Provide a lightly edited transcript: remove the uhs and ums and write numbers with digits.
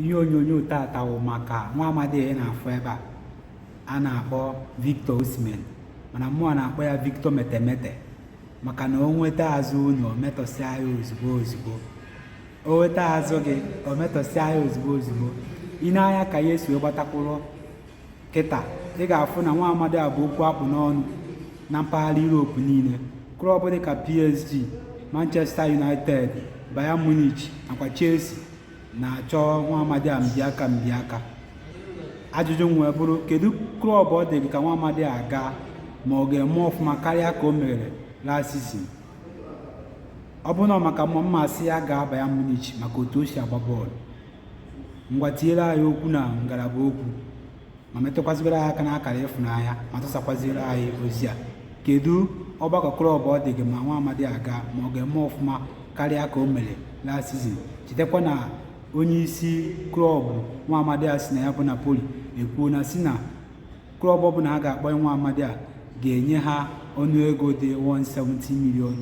ihe onyonyo tata wụ maka nwa amadi na-afụ ebe a na-akpọ Victor Osimhen, mana mmụọ na-akpọ ya Victor metemete maka na o nweta azụ unu o metọsịa ya ozugbo o weta azụ gị o metọsịa ya ozugbo ị na-anya ka ya esi gbatakwụrụ kịta ị ga-afụ na nwa amadi a bụ okwu akpụ n'ọnụ na mpaghara Europe niile. Klọb dịka PSG, Manchester United, Bayern Munich nakwa Chelsea na-achọ nwa amadi a mbiaka. Ajụjụ nwee bụrụ, kedu klọb ọ dị ka nwa amadi a gaa ma ọ ga-eme ọfụma karịa ka o mere last season? Ọ bụ na maka mmasị ya gaa Bayern Munich maka otu o si agba bọọlụ. Ngwa tinyere anyị okwu na ngalaba okwu ma metụkwazịrị anyị aka n'akara ịfụnanya ma tụsakwazịrị anyị ozi a. Kedu ọgbakọ klọb ọ dị gị ma nwa amadi a gaa ma ọ ga-eme ọfụma karịa ka o mere last season? Chetakwa na onye isi klọb nwa amadi a si na ya bụ Napoli ekwuo na si na klọb ọ bụla a ga-akpọ nwa amadi a ga-enye ha ọnụego dị €170 million.